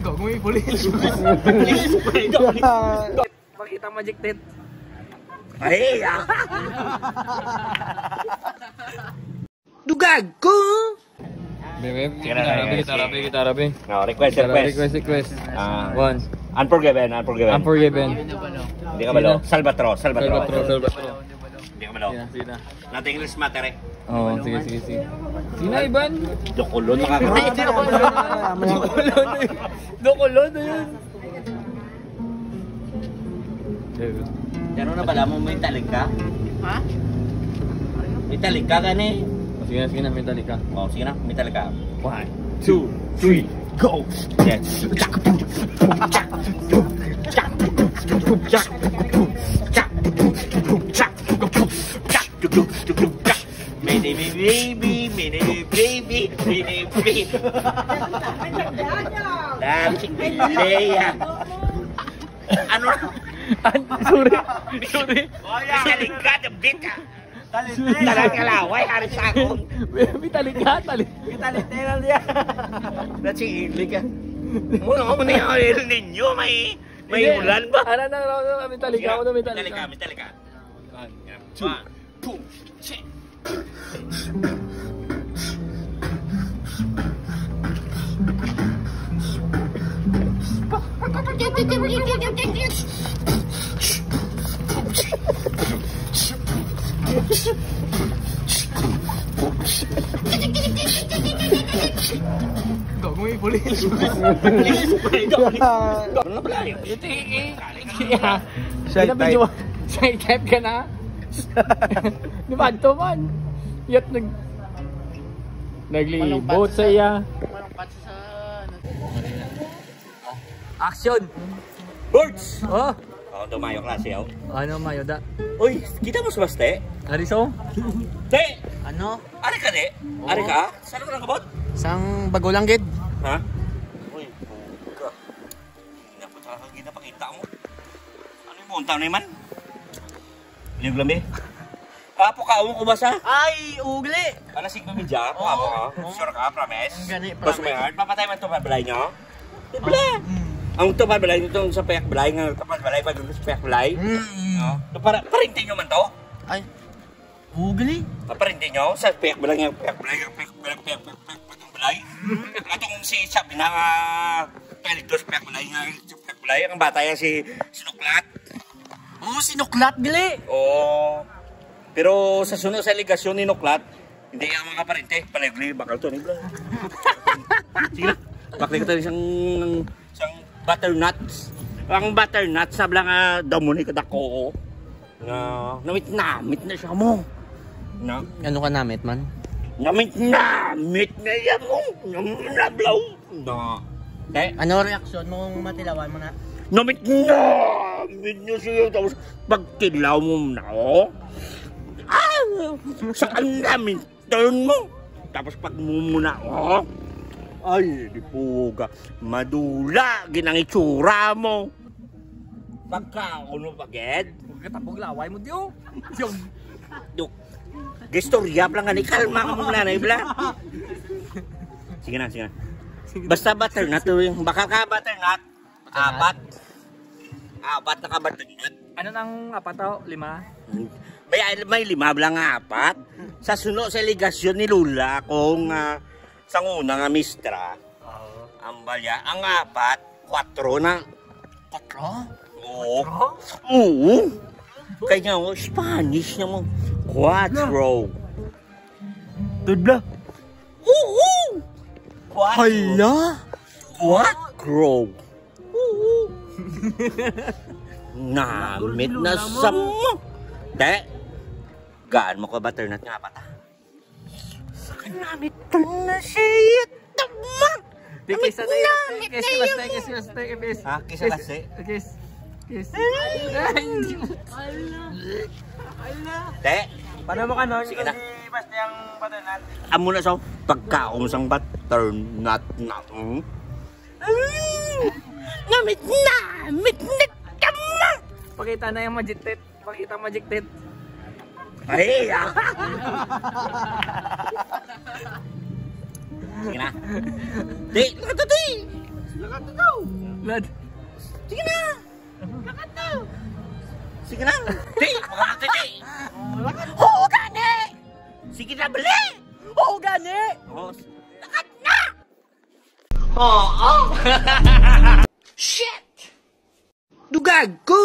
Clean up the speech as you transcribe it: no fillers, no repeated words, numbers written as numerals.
Gagawin pulis. Pakita magic tit. Ay! Dugag ko! Bebe, kita rabi. No, request. One. Unforgiven. Hindi ka balo. Salvatro. Hindi ka balo. Sige na. Not English matter eh. Oo, sige. Sina, Ivan? Dukulon nakakaroon. Dukulon na yun. Gano'n na pala mo may talig ka? Ha? May talig ka gani? Sige na, may talig ka. Oh, sige na, may talig ka. 1, 2, 3, go! Yes! Mini baby. Dancing Leia. Ano? Sorry. Talig ka, dabit ka. Talag kalaway, haris ako. May talig ka. May talig na niya. That's ilig ka. Muna yung ninyo, may ulan ba? Ano na, may talig ka. May talig ka. 1, 2, 3. Gagawin pulis. Ano pala yun? Side type ka na. Dibanto man. Yat naglibot sa iya. Action! Birds! Oh! Oh, dumayo klase ako. Ano mayo da? Uy, kita mo sa baste? Ariso? Te! Ano? Ari ka, de? Ari ka? Saan ka nakabot? Sang bago lang gid. Ha? Uy, buka. Ginapakita mo. Ano yung buong taon na man? Liog lambi? Apo ka, ko ba sa? Ay, ugli! Ano, sigma midya? Apo ka? Sure ka, promise? Gani, Basta may heart, papatay man ito balay nyo? Bala! Ang ito balay nito sa payak balay, nga kapag balay pa doon sa payak balay. Parintin nyo man to? Ay, ugli? Parintin nyo sa payak balay, nga payak balay. Atong si sabi na pelitos payak balay, nga payak balay. Ang bata yan si Sinuklat. Oo, sinuklat gali! Oo. Pero sa sunod sa ligasyon ni Nuklat, hindi yung mga parente. Paligli, bakal to. Sige na. Bakal ko tayo isang butternuts. Ang butternuts, sabi lang damo ni kadako. Namit na siya mo. Ano ka namit man? Namit na yan mo. Nablaw. Ano reaksyon mong matilawan mo na? Namit nyo siya. Tapos pagtilaw mo na, saan namin turn mo? Tapos pag mumuna, ay, di puga, madula, ginang itsura mo. Pagkauno paged? Tapog laway mo diyo. Duk, gestorya lang nga ni, kalma ka muna na, ibla. Sige na. Basta butternut, baka ka butternut, apat na ka butternut. Ano nang apat o? 5? May 5 lang apat. Sa sunod sa ligasyon ni Lula kung sa una nga mistra. Ang balya, ang apat, 4 na. 4? Oo. Kaya nga, Spanish na mo. 4. Tudla. Oo. 4. Hala? 4. Namit na sa mo. De, gaan mo ko butternut nga apat namit na siya. Tama. Kiss na tayo. Kiss. Ha? Kiss na kasi? Kiss. De, paano mo ka nun? sige na. Basta yung butternut. Amo na so, pagkaong sang butternut na. Namit na. Tama. Pakita na yung magic tit. Ay, sige na. Di, lakat to, di. Lakat to daw. Lad. Sige na. Lakat to. Sige na. Di, lakat to, di. Oo, gani. Sige na, bali. Oo, gani! Oo, lakat na. Oo! Shit! Dugag ko!